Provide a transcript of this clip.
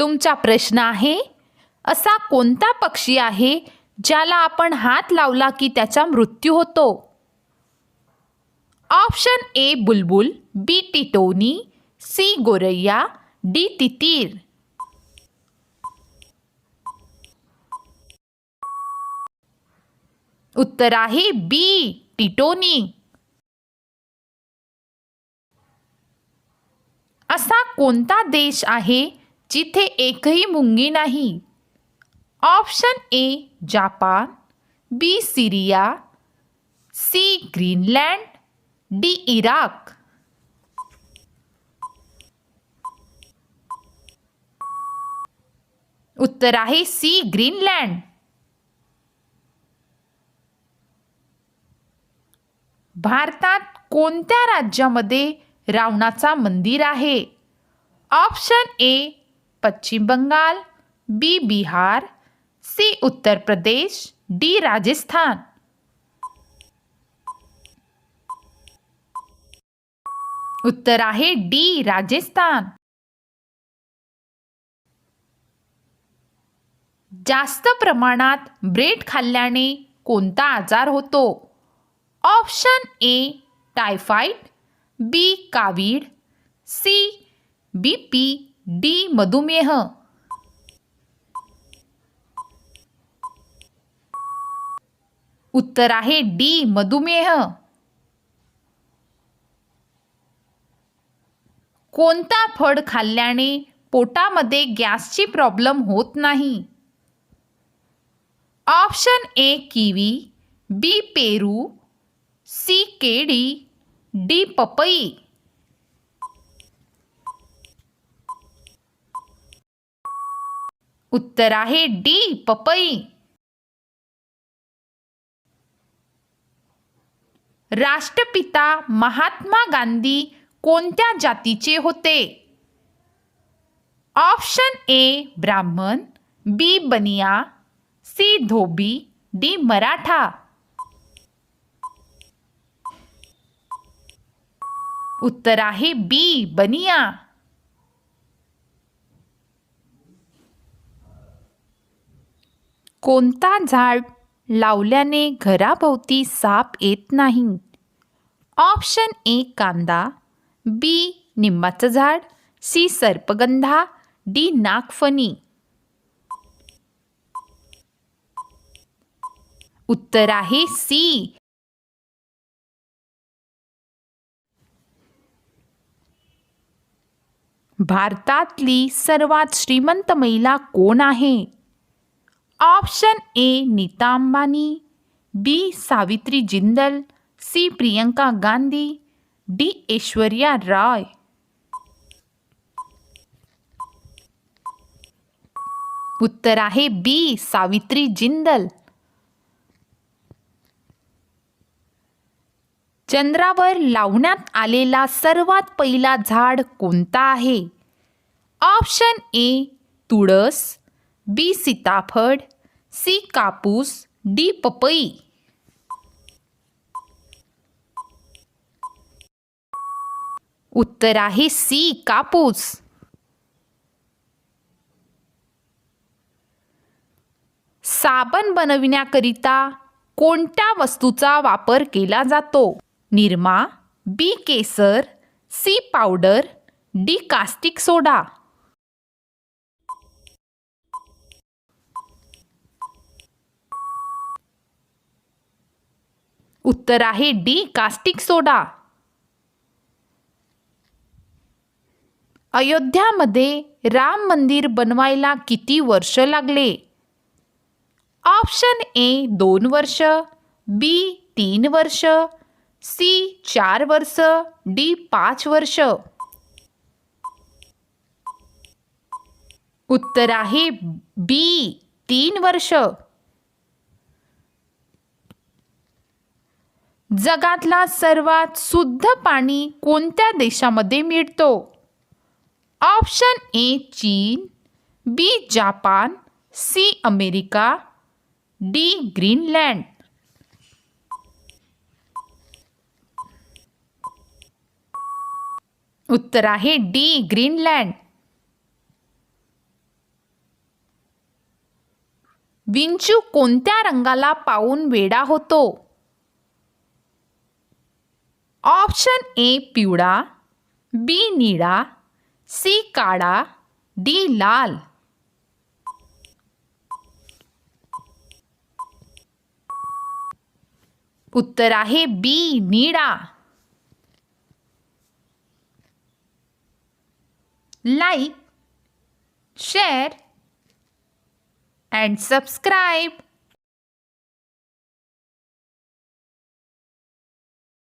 तुमचा प्रश्न आहे, असा कोणता पक्षी आहे ज्याला आपण हात लावला की त्याचा मृत्यू होतो? ऑप्शन ए बुलबुल, बी टिटोनी, सी गोरैया, डी तितीर. उत्तर आहे बी टिटोनी. असा कोणता देश आहे जिथे एकही मुंगी नाही? Option A Japan, B Syria, C Greenland, D Iraq. उत्तर आहे सी ग्रीनलँड. भारतात कोणत्या राज्यामध्ये रावणाचा मंदिर आहे? ऑप्शन ए पश्चिम बंगाल, बी बिहार, सी उत्तर प्रदेश, डी राजस्थान. उत्तर आहे डी राजस्थान. जास्त प्रमाणात ब्रेड खाल्ल्याने कोणता आजार होतो? ऑप्शन ए टायफॉइड, बी कावीळ, सी बीपी, डी मधुमेह. उत्तर आहे डी मधुमेह. कोणता फळ खाल्ल्याने पोटामध्ये गॅसची प्रॉब्लेम होत नाही? ऑप्शन ए किवी, बी पेरू, सी केळी, डी पपई. उत्तर आहे डी पपई. राष्ट्रपिता महात्मा गांधी कोणत्या जातीचे होते? ऑप्शन ए ब्राह्मण, बी बनिया, सी धोबी, डी मराठा. उत्तर आहे बी बनिया. कोणता झाड लावल्याने घराभोवती साप येत नाही? ऑप्शन ए कांदा, बी निंबाचं झाड, सी सर्पगंधा, डी नागफणी. उत्तर आहे सी. भारतातली सर्वात श्रीमंत महिला कोण आहे? Option A Nita Ambani, B Savitri Jindal, C Priyanka Gandhi, D Aishwarya Rai. उत्तर आहे बी सावित्री जिंदल. चंद्रावर लावण्यात आलेला सर्वात पहिला झाड कोणता आहे? ऑप्शन ए तुळस, बी सीताफळ, सी कापूस, डी पपई. उत्तर आहे सी कापूस. साबण बनविण्याकरिता कोणत्या वस्तूचा वापर केला जातो? निरमा, बी केसर, सी पावडर, डी कास्टिक सोडा. उत्तर आहे डी कास्टिक सोडा. अयोध्यामध्ये राम मंदिर बनवायला किती वर्ष लागले? ऑप्शन ए 2 वर्ष, बी 3 वर्ष, सी 4 वर्ष, डी 5 वर्ष. उत्तर आहे बी 3 वर्ष. जगातला सर्वात शुद्ध पाणी कोणत्या देशामध्ये मिळतो? ऑप्शन ए चीन, B Japan, C America, D Greenland. उत्तर आहे डी ग्रीनलँड. विंचू कोणत्या रंगाला पाहून वेडा होतो? ऑप्शन ए पिवळा, बी निळा, सी काळा, डी लाल. उत्तर आहे बी निळा. Like, share and subscribe.